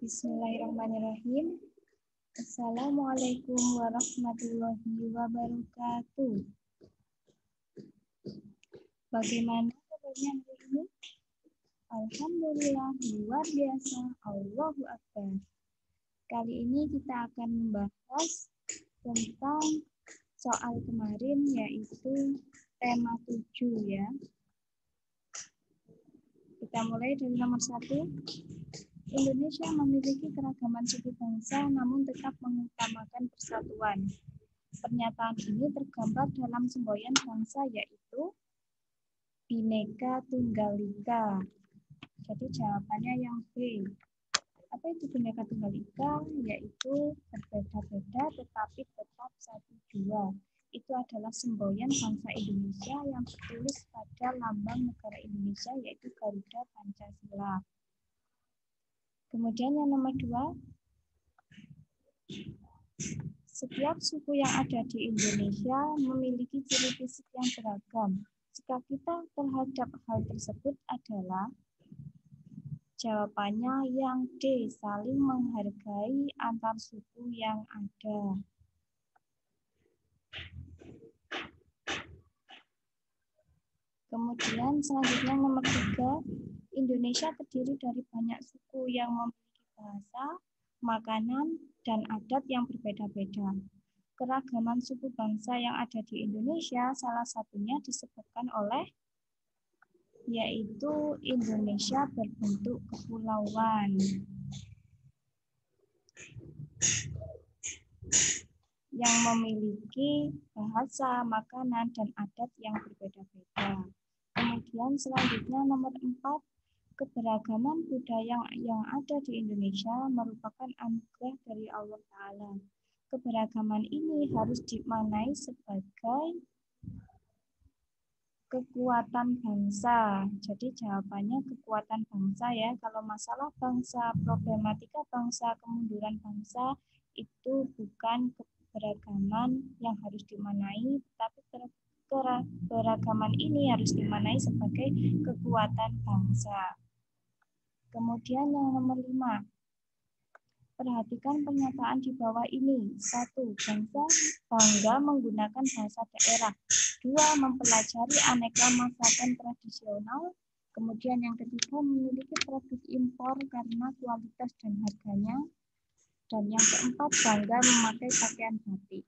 Bismillahirrahmanirrahim. Assalamualaikum warahmatullahi wabarakatuh. Bagaimana kabarnya hari ini? Alhamdulillah, luar biasa. Allahu Akbar. Kali ini kita akan membahas tentang soal kemarin, yaitu tema 7 ya. Kita mulai dari nomor 1. Indonesia memiliki keragaman suku bangsa namun tetap mengutamakan persatuan. Pernyataan ini tergambar dalam semboyan bangsa, yaitu Bhinneka Tunggal Ika. Jadi jawabannya yang B. Apa itu Bhinneka Tunggal Ika? Yaitu berbeda-beda tetapi tetap satu jua. Itu adalah semboyan bangsa Indonesia yang tertulis pada lambang negara Indonesia, yaitu Garuda Pancasila. Kemudian yang nomor 2, setiap suku yang ada di Indonesia memiliki ciri fisik yang beragam. Sikap kita terhadap hal tersebut adalah jawabannya yang D, saling menghargai antar suku yang ada. Kemudian selanjutnya nomor 3, Indonesia terdiri dari banyak suku yang memiliki bahasa, makanan, dan adat yang berbeda-beda. Keragaman suku bangsa yang ada di Indonesia salah satunya disebabkan oleh yaitu Indonesia berbentuk kepulauan yang memiliki bahasa, makanan, dan adat yang berbeda-beda. Kemudian selanjutnya nomor 4, keberagaman budaya yang ada di Indonesia merupakan anugerah dari Allah Ta'ala. Keberagaman ini harus dimaknai sebagai kekuatan bangsa. Jadi jawabannya kekuatan bangsa ya. Kalau masalah bangsa, problematika bangsa, kemunduran bangsa, itu bukan keberagaman yang harus dimaknai, tapi keberagaman ini harus dimaknai sebagai kekuatan bangsa. Kemudian yang nomor 5, perhatikan pernyataan di bawah ini. 1. Bangsa bangga menggunakan bahasa daerah. 2. Mempelajari aneka masakan tradisional. Kemudian yang ketiga, memiliki produk impor karena kualitas dan harganya. Dan yang keempat, bangga memakai pakaian batik.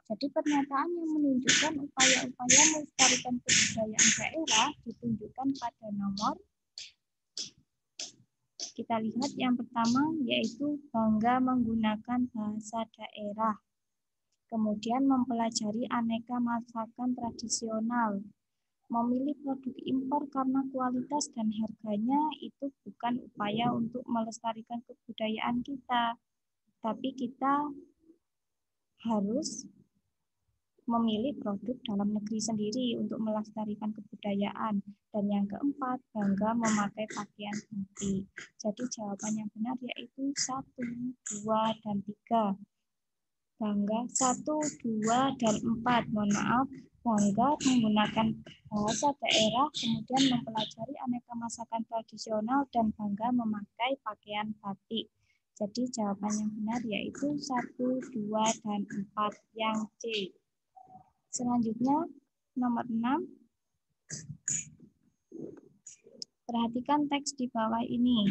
Jadi pernyataan yang menunjukkan upaya-upaya melestarikan kebudayaan daerah ditunjukkan pada nomor. Kita lihat yang pertama, yaitu bangga menggunakan bahasa daerah. Kemudian mempelajari aneka masakan tradisional. Memilih produk impor karena kualitas dan harganya itu bukan upaya untuk melestarikan kebudayaan kita. Tapi kita harus memilih produk dalam negeri sendiri untuk melestarikan kebudayaan. Dan yang keempat, bangga memakai pakaian batik. Jadi jawaban yang benar yaitu 1, 2, dan 3. Bangga 1, 2, dan 4. Mohon maaf, bangga menggunakan bahasa daerah, kemudian mempelajari aneka masakan tradisional, dan bangga memakai pakaian batik. Jadi jawaban yang benar yaitu 1, 2, dan 4 yang C. Selanjutnya, nomor 6. Perhatikan teks di bawah ini.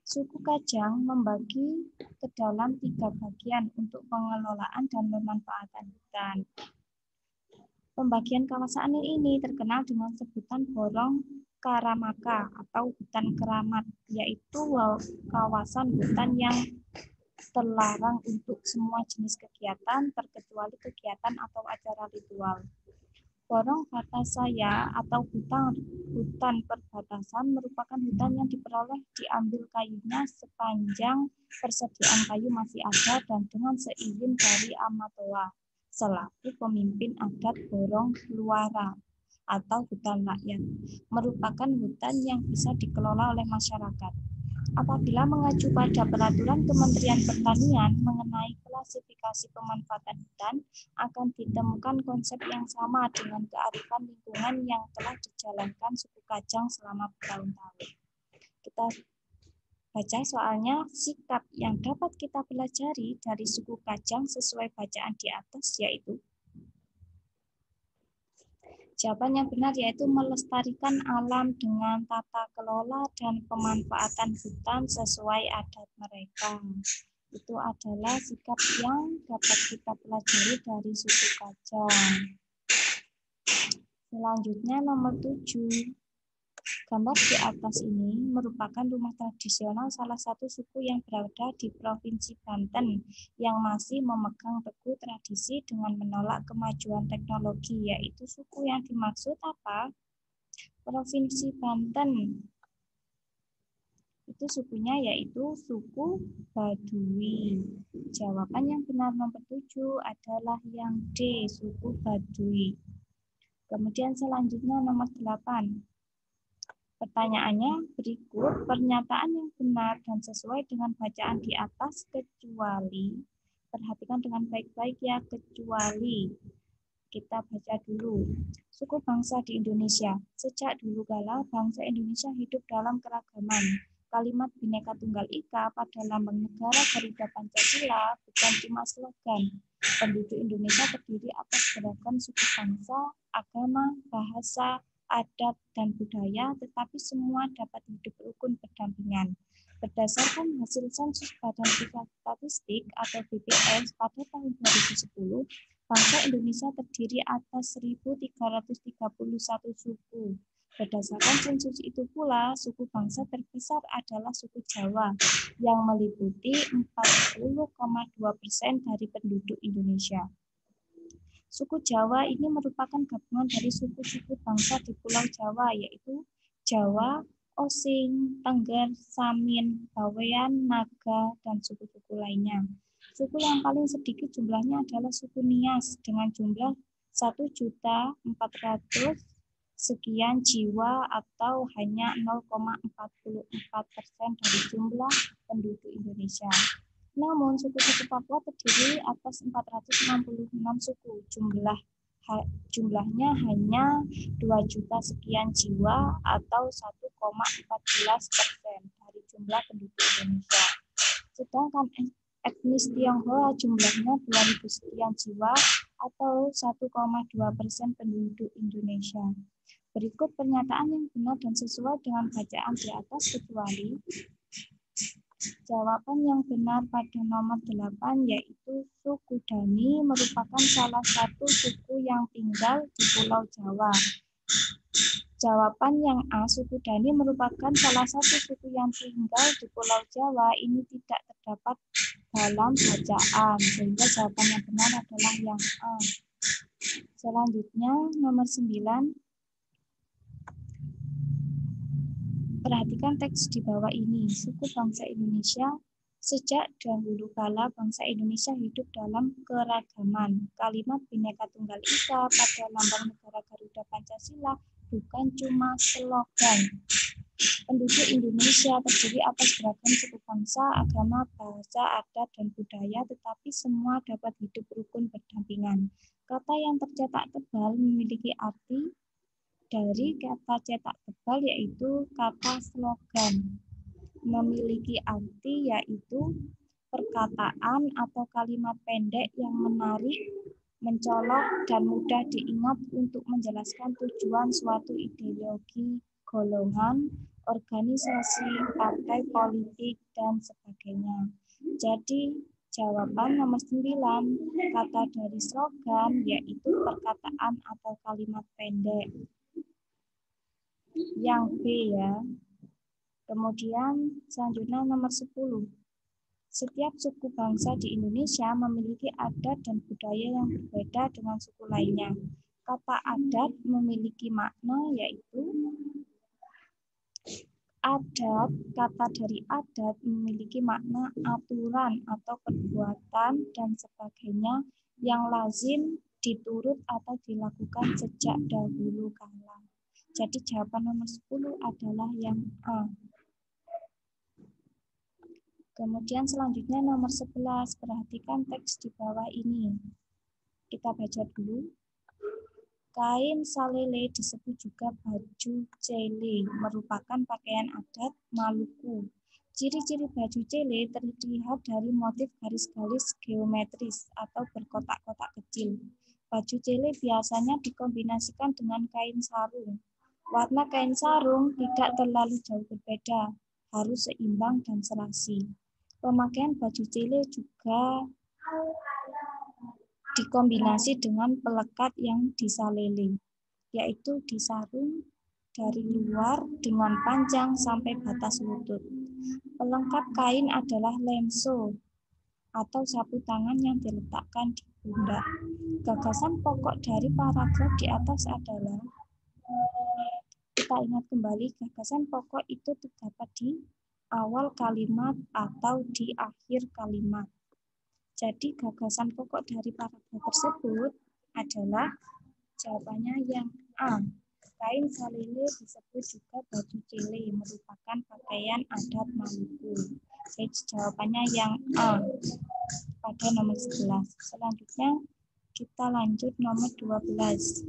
Suku Kajang membagi ke dalam 3 bagian untuk pengelolaan dan pemanfaatan hutan. Pembagian kawasan ini terkenal dengan sebutan Borong Karamaka atau hutan keramat, yaitu kawasan hutan yang terlarang untuk semua jenis kegiatan terkecuali kegiatan atau acara ritual. Borong Batasaya atau hutan perbatasan merupakan hutan yang diperoleh diambil kayunya sepanjang persediaan kayu masih ada dan dengan seizin dari Amatoa selaku pemimpin adat Borong Luara atau hutan rakyat. Merupakan hutan yang bisa dikelola oleh masyarakat. Apabila mengacu pada peraturan Kementerian Pertanian mengenai klasifikasi pemanfaatan hutan, akan ditemukan konsep yang sama dengan kearifan lingkungan yang telah dijalankan suku Kajang selama bertahun-tahun. Kita baca soalnya, sikap yang dapat kita pelajari dari suku Kajang sesuai bacaan di atas yaitu jawaban yang benar yaitu melestarikan alam dengan tata kelola dan pemanfaatan hutan sesuai adat mereka. Itu adalah sikap yang dapat kita pelajari dari suku Kajang. Selanjutnya nomor 7. Gambar di atas ini merupakan rumah tradisional salah satu suku yang berada di Provinsi Banten yang masih memegang teguh tradisi dengan menolak kemajuan teknologi, yaitu suku yang dimaksud apa? Provinsi Banten. Itu sukunya yaitu suku Baduy. Jawaban yang benar nomor 7 adalah yang D, suku Baduy. Kemudian selanjutnya nomor 8. Pertanyaannya berikut pernyataan yang benar dan sesuai dengan bacaan di atas kecuali, perhatikan dengan baik-baik ya, kecuali, kita baca dulu. Suku bangsa di Indonesia. Sejak dulu kala bangsa Indonesia hidup dalam keragaman. Kalimat Bhinneka Tunggal Ika pada lambang negara Garuda Pancasila bukan cuma slogan. Penduduk Indonesia terdiri atas beragam suku bangsa, agama, bahasa, adat, dan budaya, tetapi semua dapat hidup rukun berdampingan. Berdasarkan hasil sensus Badan Pusat Statistik atau BPS pada tahun 2010, bangsa Indonesia terdiri atas 1.331 suku. Berdasarkan sensus itu pula, suku bangsa terbesar adalah suku Jawa yang meliputi 40,2% dari penduduk Indonesia. Suku Jawa ini merupakan gabungan dari suku-suku bangsa di Pulau Jawa, yaitu Jawa, Osing, Tengger, Samin, Bawean, Naga, dan suku-suku lainnya. Suku yang paling sedikit jumlahnya adalah suku Nias dengan jumlah 1.400.000 sekian jiwa atau hanya 0,44% dari jumlah penduduk Indonesia. Namun, suku-suku Papua terdiri atas 466 suku. Jumlahnya hanya 2 juta sekian jiwa atau 1,14% dari jumlah penduduk Indonesia. Sedangkan etnis Tionghoa jumlahnya 2.000 sekian jiwa atau 1,2% penduduk Indonesia. Berikut pernyataan yang benar dan sesuai dengan bacaan di atas kecuali jawaban yang benar pada nomor 8 yaitu suku Dani merupakan salah satu suku yang tinggal di Pulau Jawa. Jawaban yang A, suku Dani merupakan salah satu suku yang tinggal di Pulau Jawa ini tidak terdapat dalam bacaan, sehingga jawaban yang benar adalah yang A. Selanjutnya nomor 9. Perhatikan teks di bawah ini. Suku bangsa Indonesia. Sejak dahulu kala bangsa Indonesia hidup dalam keragaman. Kalimat Bhinneka Tunggal Ika pada lambang negara Garuda Pancasila bukan cuma slogan. Penduduk Indonesia terdiri atas beragam suku bangsa, agama, bahasa, adat, dan budaya, tetapi semua dapat hidup rukun berdampingan. Kata yang tercetak tebal memiliki arti dari kata cetak tebal yaitu kata slogan. Memiliki arti yaitu perkataan atau kalimat pendek yang menarik, mencolok, dan mudah diingat untuk menjelaskan tujuan suatu ideologi, golongan, organisasi, partai politik, dan sebagainya. Jadi, jawaban nomor 9, kata dari slogan yaitu perkataan atau kalimat pendek. Yang B ya. Kemudian selanjutnya nomor 10. Setiap suku bangsa di Indonesia memiliki adat dan budaya yang berbeda dengan suku lainnya. Kata adat memiliki makna yaitu adat, kata dari adat memiliki makna aturan atau perbuatan dan sebagainya yang lazim diturut atau dilakukan sejak dahulu kala. Jadi jawaban nomor 10 adalah yang A. Kemudian selanjutnya nomor 11, perhatikan teks di bawah ini. Kita baca dulu. Kain salele disebut juga baju cele, merupakan pakaian adat Maluku. Ciri-ciri baju cele terlihat dari motif garis-garis geometris atau berkotak-kotak kecil. Baju cele biasanya dikombinasikan dengan kain sarung. Warna kain sarung tidak terlalu jauh berbeda, harus seimbang dan serasi. Pemakaian baju cele juga dikombinasi dengan pelekat yang disalele, yaitu disarung dari luar dengan panjang sampai batas lutut. Pelengkap kain adalah lenso atau sapu tangan yang diletakkan di pundak. Gagasan pokok dari paragraf di atas adalah, kita ingat kembali, gagasan pokok itu terdapat di awal kalimat atau di akhir kalimat. Jadi gagasan pokok dari paragraf tersebut adalah jawabannya yang A. Kain salele disebut juga baju cele, merupakan pakaian adat Maluku. Jadi jawabannya yang A pada nomor 11. Selanjutnya kita lanjut nomor 12.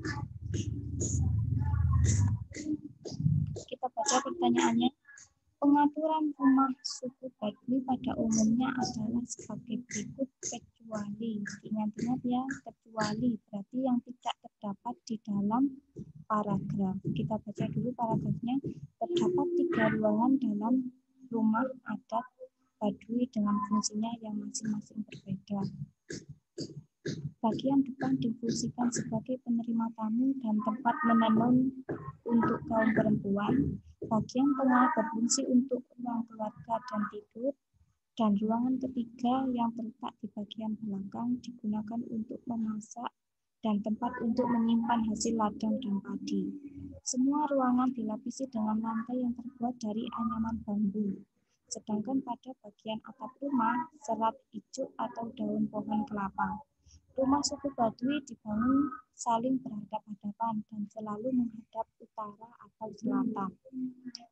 Kita baca pertanyaannya. Pengaturan rumah suku Baduy pada umumnya adalah sebagai berikut kecuali. Ingat-ingat ya, kecuali berarti yang tidak terdapat di dalam paragraf. Kita baca dulu paragrafnya. Terdapat 3 ruangan dalam rumah adat Baduy dengan fungsinya yang masing-masing berbeda. Bagian depan difungsikan sebagai penerima tamu dan tempat menenun untuk kaum perempuan. Bagian tengah berfungsi untuk ruang keluarga dan tidur. Dan ruangan ketiga yang terletak di bagian belakang digunakan untuk memasak dan tempat untuk menyimpan hasil ladang dan padi. Semua ruangan dilapisi dengan lantai yang terbuat dari anyaman bambu. Sedangkan pada bagian atap rumah, serat ijuk atau daun pohon kelapa. Rumah suku Baduy dibangun saling berhadap-hadapan dan selalu menghadap utara atau selatan.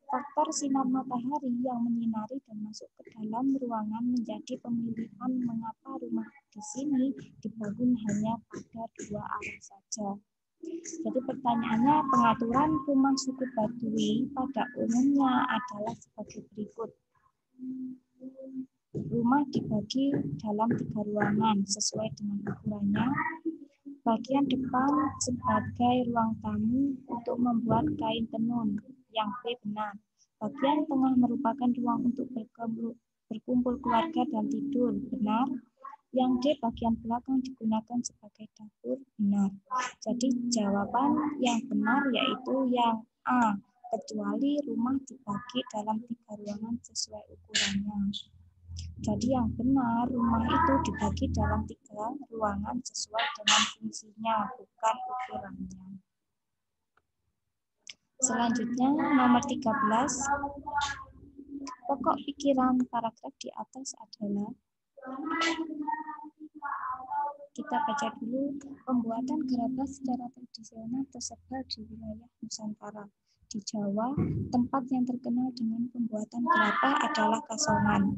Faktor sinar matahari yang menyinari dan masuk ke dalam ruangan menjadi pemilihan mengapa rumah di sini dibangun hanya pada 2 arah saja. Jadi pertanyaannya, pengaturan rumah suku Baduy pada umumnya adalah sebagai berikut. Rumah dibagi dalam 3 ruangan sesuai dengan ukurannya. Bagian depan sebagai ruang tamu untuk membuat kain tenun, yang B benar. Bagian tengah merupakan ruang untuk berkumpul keluarga dan tidur, benar. Yang D bagian belakang digunakan sebagai dapur, benar. Jadi jawaban yang benar yaitu yang A, kecuali rumah dibagi dalam 3 ruangan sesuai ukurannya. Jadi yang benar, rumah itu dibagi dalam 3 ruangan sesuai dengan fungsinya, bukan ukurannya. Selanjutnya nomor 13. Pokok pikiran paragraf di atas adalah, kita baca dulu. Pembuatan gerabah secara tradisional tersebar di wilayah Nusantara. Di Jawa, tempat yang terkenal dengan pembuatan gerabah adalah Kasongan,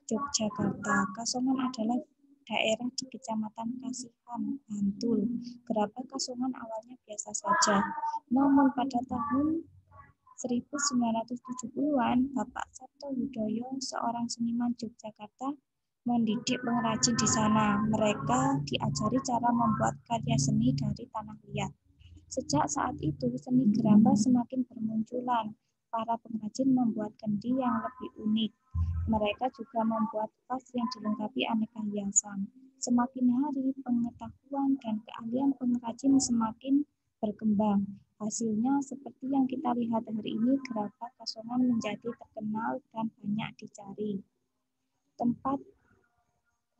Yogyakarta. Kasongan adalah daerah di Kecamatan Kasihan, Bantul. Gerabah Kasongan awalnya biasa saja. Namun pada tahun 1970-an, Bapak Sabto Widoyo, seorang seniman Yogyakarta, mendidik pengrajin di sana. Mereka diajari cara membuat karya seni dari tanah liat. Sejak saat itu, seni gerabah semakin bermunculan. Para pengrajin membuat kendi yang lebih unik. Mereka juga membuat vas yang dilengkapi aneka hiasan. Semakin hari, pengetahuan dan keahlian pengrajin semakin berkembang. Hasilnya seperti yang kita lihat hari ini, gerabah Kasongan menjadi terkenal dan banyak dicari. Tempat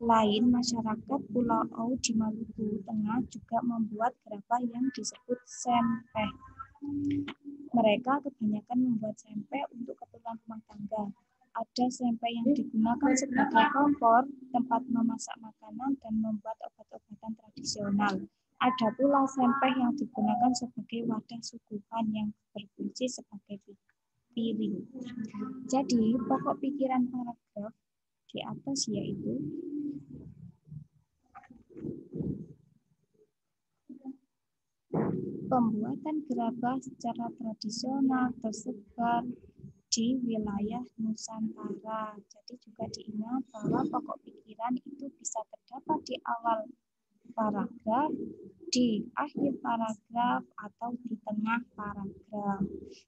lain, masyarakat Pulau Au di Maluku Tengah juga membuat gerabah yang disebut sempeh. Mereka kebanyakan membuat sempeh untuk keperluan rumah tangga. Ada sempeh yang digunakan sebagai kompor, tempat memasak makanan, dan membuat obat-obatan tradisional. Ada pula sempeh yang digunakan sebagai wadah suguhan yang berfungsi sebagai piring. Jadi, pokok pikiran paragraf di atas, yaitu pembuatan gerabah secara tradisional tersebar di wilayah Nusantara. Jadi juga diingat bahwa pokok pikiran itu bisa terdapat di awal paragraf, di akhir paragraf, atau di tengah paragraf.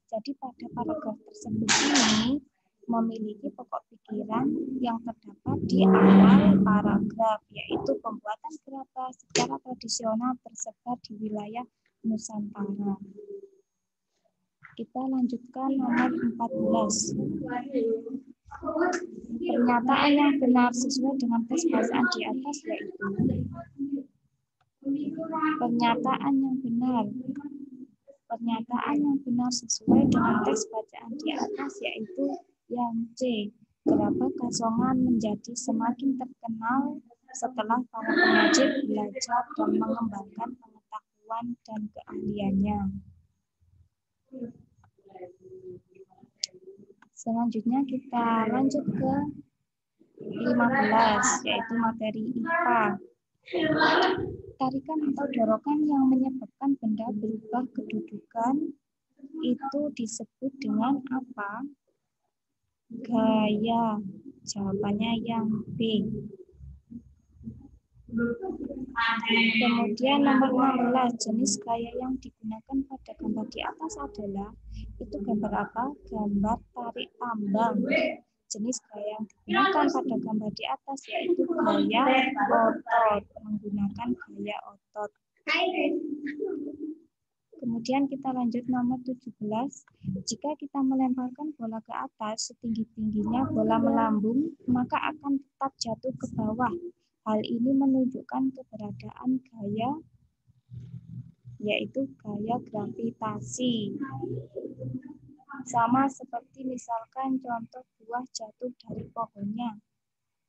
Jadi pada paragraf tersebut ini memiliki pokok pikiran yang terdapat di awal paragraf, yaitu pembuatan gerabah secara tradisional tersebar di wilayah Nusantara. Kita lanjutkan nomor 14. Pernyataan yang benar sesuai dengan tes bacaan di atas yaitu pernyataan yang benar. Pernyataan yang benar sesuai dengan tes bacaan di atas yaitu yang C. Gerabah Kasongan menjadi semakin terkenal setelah para pengajar belajar dan mengembangkan pengetahuan dan keahliannya. Selanjutnya kita lanjut ke 15, yaitu materi IPA. Tarikan atau dorongan yang menyebabkan benda berubah kedudukan itu disebut dengan apa? Gaya. Jawabannya yang B. Kemudian nomor 16, jenis gaya yang digunakan pada gambar di atas adalah, itu gambar apa? Gambar tarik tambang. Jenis gaya yang digunakan pada gambar di atas yaitu gaya otot, menggunakan gaya otot. Kemudian kita lanjut nomor 17. Jika kita melemparkan bola ke atas setinggi-tingginya bola melambung, maka akan tetap jatuh ke bawah. Hal ini menunjukkan keberadaan gaya, yaitu gaya gravitasi. Sama seperti misalkan contoh buah jatuh dari pohonnya.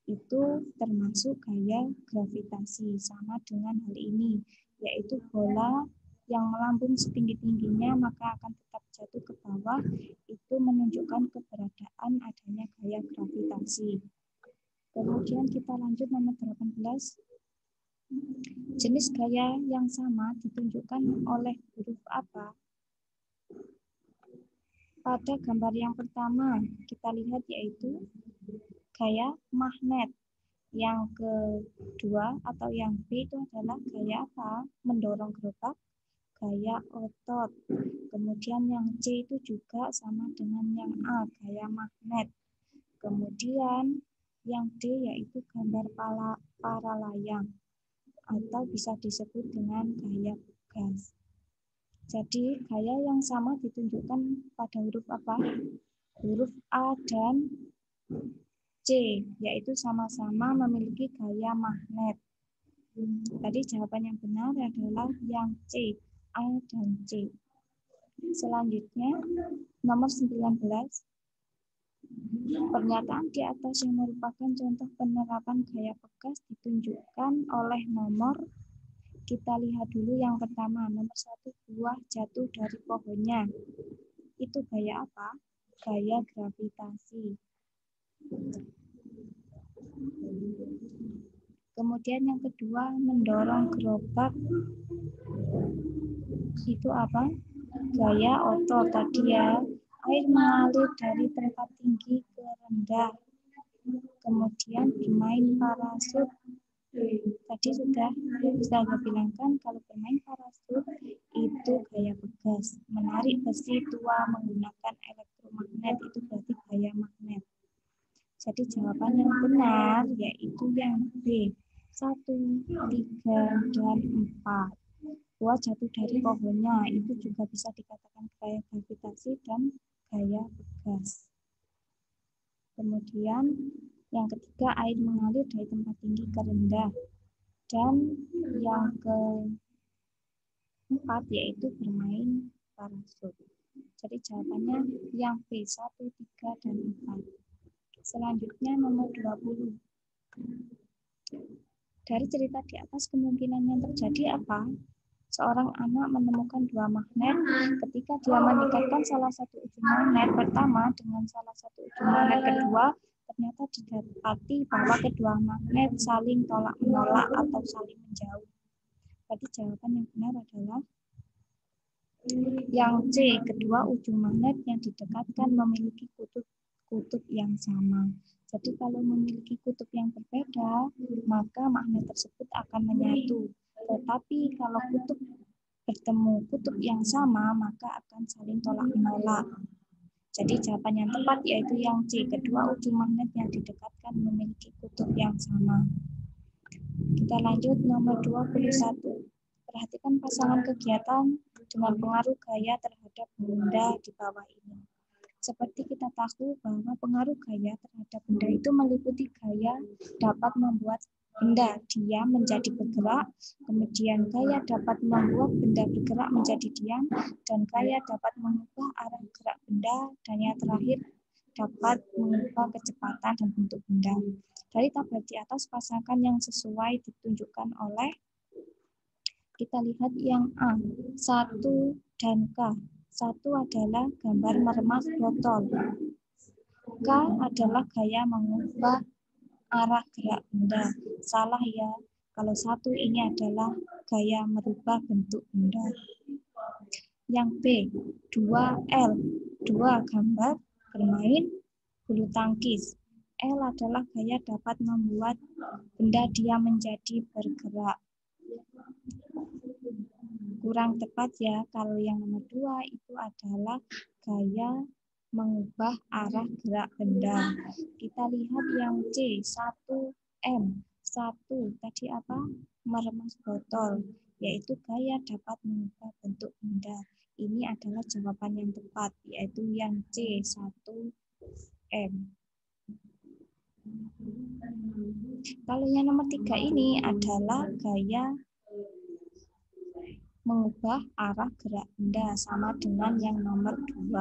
Itu termasuk gaya gravitasi. Sama dengan hal ini, yaitu bola yang melambung setinggi-tingginya maka akan tetap jatuh ke bawah. Itu menunjukkan keberadaan adanya gaya gravitasi. Kemudian kita lanjut nomor 18. Jenis gaya yang sama ditunjukkan oleh huruf apa? Pada gambar yang pertama kita lihat yaitu gaya magnet. Yang kedua atau yang B itu adalah gaya apa? Mendorong gerobak, gaya otot. Kemudian yang C itu juga sama dengan yang A, gaya magnet. Kemudian yang D yaitu gambar paralayang atau bisa disebut dengan gaya gas. Jadi gaya yang sama ditunjukkan pada huruf apa? Huruf A dan C, yaitu sama-sama memiliki gaya magnet. Tadi jawaban yang benar adalah yang C, A dan C. Selanjutnya nomor 19. Pernyataan di atas yang merupakan contoh penerapan gaya pegas ditunjukkan oleh nomor. Kita lihat dulu yang pertama, nomor 1, buah jatuh dari pohonnya. Itu gaya apa? Gaya gravitasi. Kemudian yang kedua, mendorong gerobak. Itu apa? Gaya otot tadi ya. Air mengalir dari tempat tinggi ke rendah. Kemudian bermain parasut. Tadi sudah bilangkan kalau bermain parasut itu gaya pegas. Menarik besi tua menggunakan elektromagnet itu berarti gaya magnet. Jadi jawaban yang benar yaitu yang B. 1, 3, dan 4. Buah jatuh dari pohonnya itu juga bisa dikatakan gaya gravitasi dan gaya pegas. Kemudian yang ketiga, air mengalir dari tempat tinggi ke rendah. Dan yang keempat yaitu bermain parasut. Jadi jawabannya yang B, 1, 3, dan 4. Selanjutnya nomor 20. Dari cerita di atas kemungkinan yang terjadi apa? Seorang anak menemukan dua magnet. Ketika dia mengikatkan salah satu ujung magnet pertama dengan salah satu ujung magnet kedua, ternyata didapati bahwa kedua magnet saling tolak-menolak atau saling menjauh. Berarti jawaban yang benar adalah yang C, kedua ujung magnet yang didekatkan memiliki kutub yang sama. Jadi kalau memiliki kutub yang berbeda, maka magnet tersebut akan menyatu. Tetapi kalau kutub bertemu kutub yang sama, maka akan saling tolak-menolak. Jadi jawaban yang tepat yaitu yang C, kedua ujung magnet yang didekatkan memiliki kutub yang sama. Kita lanjut nomor 21. Perhatikan pasangan kegiatan dengan pengaruh gaya terhadap benda di bawah ini. Seperti kita tahu bahwa pengaruh gaya terhadap benda itu meliputi gaya dapat membuat benda diam menjadi bergerak, kemudian gaya dapat membuat benda bergerak menjadi diam, dan gaya dapat mengubah arah gerak benda, dan yang terakhir dapat mengubah kecepatan dan bentuk benda. Dari tabel di atas, pasangkan yang sesuai ditunjukkan oleh, kita lihat yang A, 1 dan K. 1 adalah gambar meremas botol. K adalah gaya mengubah arah gerak benda. Salah ya, kalau 1 ini adalah gaya merubah bentuk benda. Yang B, 2L. 2 gambar bermain bulu tangkis. L adalah gaya dapat membuat benda diam menjadi bergerak. Kurang tepat ya, kalau yang nomor 2 itu adalah gaya mengubah arah gerak benda. Kita lihat yang C, 1M. 1 tadi apa? Meremas botol, yaitu gaya dapat mengubah bentuk benda. Ini adalah jawaban yang tepat, yaitu yang C, 1M. Kalau yang nomor 3 ini adalah gaya mengubah arah gerak benda, sama dengan yang nomor 2.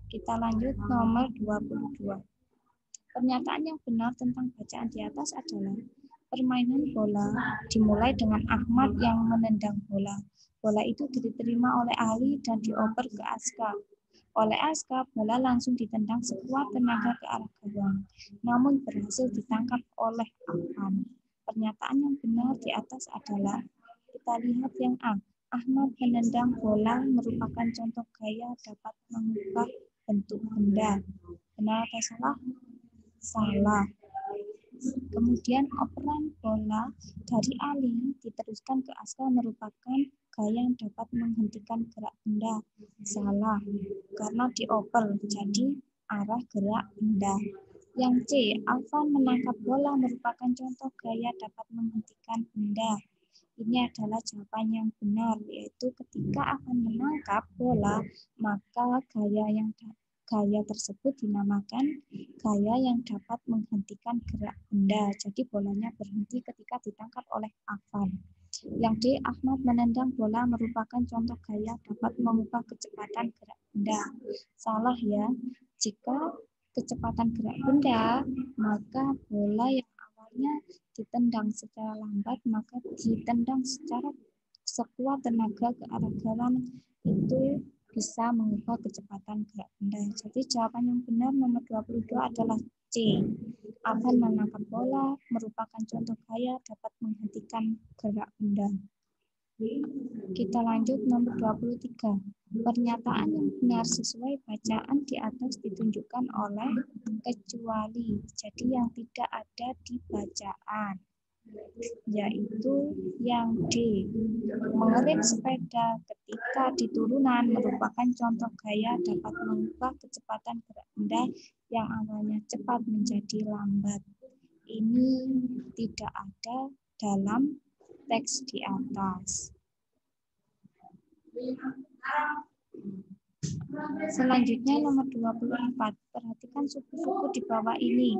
Kita lanjut nomor 22. Pernyataan yang benar tentang bacaan di atas adalah permainan bola dimulai dengan Ahmad yang menendang bola. Bola itu diterima oleh Ali dan dioper ke Aska. Oleh Aska, bola langsung ditendang sekuat tenaga ke arah gawang, namun berhasil ditangkap oleh Afan. Pernyataan yang benar di atas adalah, kita lihat yang A. Ahmad menendang bola merupakan contoh gaya dapat mengubah bentuk benda. Benar atau salah? Salah. Kemudian operan bola dari Ali diteruskan ke Aska merupakan gaya yang dapat menghentikan gerak benda. Salah, karena dioper jadi arah gerak benda. Yang C, Afan menangkap bola merupakan contoh gaya dapat menghentikan benda. Ini adalah jawaban yang benar, yaitu ketika Afan menangkap bola, maka gaya tersebut dinamakan gaya yang dapat menghentikan gerak benda. Jadi bolanya berhenti ketika ditangkap oleh Afan. Yang D, Ahmad menendang bola merupakan contoh gaya dapat mengubah kecepatan gerak benda. Salah ya. Jika kecepatan gerak benda, maka bola yang awalnya ditendang secara lambat, maka ditendang secara sekuat tenaga ke arah gawang, itu bisa mengubah kecepatan gerak benda. Jadi jawaban yang benar nomor 22 adalah C. Afan menangkap bola merupakan contoh gaya dapat menghentikan gerak benda. Kita lanjut nomor 23. Pernyataan yang benar sesuai bacaan di atas ditunjukkan oleh kecuali. Jadi yang tidak ada di bacaan, yaitu yang D. Mengerim sepeda ketika di turunan merupakan contoh gaya dapat mengubah kecepatan gerak benda yang awalnya cepat menjadi lambat. Ini tidak ada dalam teks di atas. Selanjutnya nomor 24. Perhatikan suku-suku di bawah ini.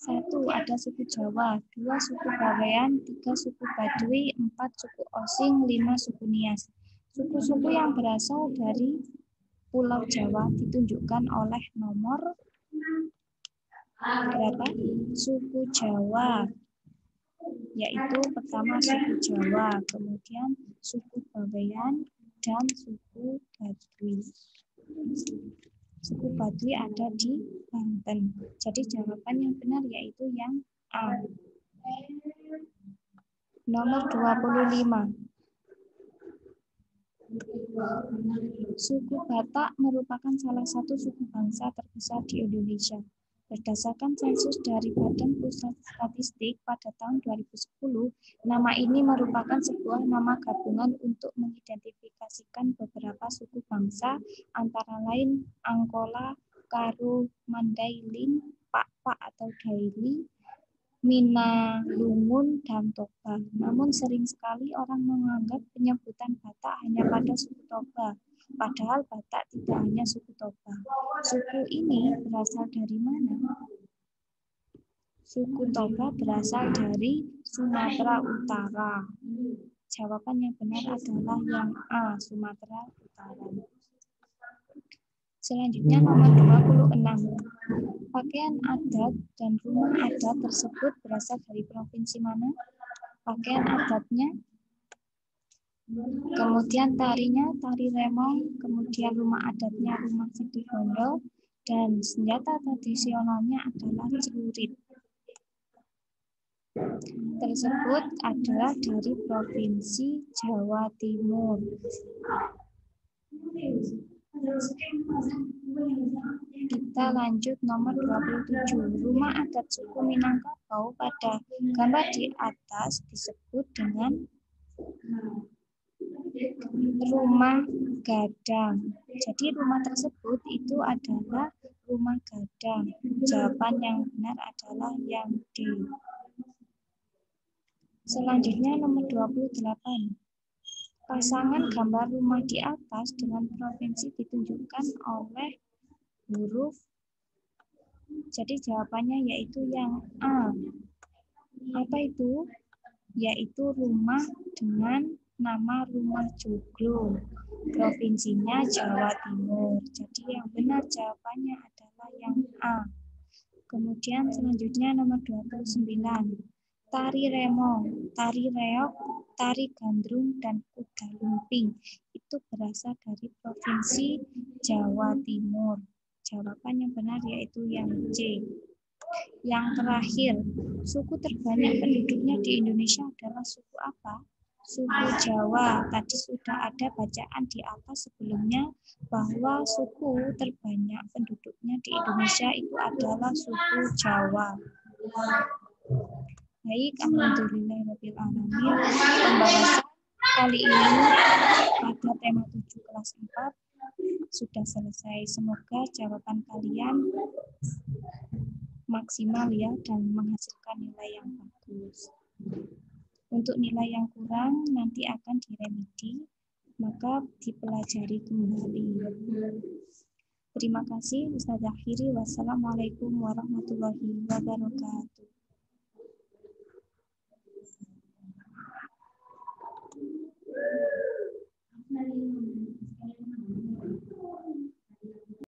1. Ada suku Jawa, 2 suku Bawean, 3 suku Baduy, 4 suku Osing, 5 suku Nias. Suku-suku yang berasal dari Pulau Jawa ditunjukkan oleh nomor berapa? Suku Jawa, yaitu pertama suku Jawa, kemudian suku Bawean, dan suku Baduy. Suku Baduy ada di Banten. Jadi jawaban yang benar yaitu yang A. Nomor 25. Suku Batak merupakan salah satu suku bangsa terbesar di Indonesia. Berdasarkan sensus dari Badan Pusat Statistik pada tahun 2010, nama ini merupakan sebuah nama gabungan untuk mengidentifikasikan beberapa suku bangsa, antara lain Angkola, Karo, Mandailing, Pakpak atau Daili, Minalungun, dan Toba. Namun sering sekali orang menganggap penyebutan Batak hanya pada suku Toba. Padahal Batak tidak hanya suku Toba. Suku ini berasal dari mana? Suku Toba berasal dari Sumatera Utara. Jawaban yang benar adalah yang A, Sumatera Utara. Selanjutnya nomor 26. Pakaian adat dan rumah adat tersebut berasal dari provinsi mana? Pakaian adatnya, kemudian tarinya, tari remong, kemudian rumah adatnya, rumah Situbondo, dan senjata tradisionalnya adalah celurit. Tersebut adalah dari provinsi Jawa Timur. Kita lanjut nomor 27. Rumah adat suku Minangkabau pada gambar di atas disebut dengan rumah gadang. Jadi rumah tersebut itu adalah rumah gadang. Jawaban yang benar adalah yang D. Selanjutnya nomor 28. Pasangan gambar rumah di atas dengan provinsi ditunjukkan oleh huruf. Jadi jawabannya yaitu yang A. Apa itu? Yaitu rumah dengan nama Rumah Joglo. Provinsinya Jawa Timur. Jadi yang benar jawabannya adalah yang A. Kemudian selanjutnya nomor 29. Tari remong, tari reog, tari gandrung, dan kuda lumping itu berasal dari provinsi Jawa Timur. Jawaban yang benar yaitu yang C. Yang terakhir, suku terbanyak penduduknya di Indonesia adalah suku apa? Suku Jawa. Tadi sudah ada bacaan di atas sebelumnya bahwa suku terbanyak penduduknya di Indonesia itu adalah suku Jawa. Baik, alhamdulillahirrahmanirrahim. Pembahasan kali ini pada tema 7 kelas 4 sudah selesai. Semoga jawaban kalian maksimal ya dan menghasilkan nilai yang bagus. Untuk nilai yang kurang nanti akan diremedi, maka dipelajari kembali. Terima kasih Ustazah Khiri. Wassalamualaikum warahmatullahi wabarakatuh.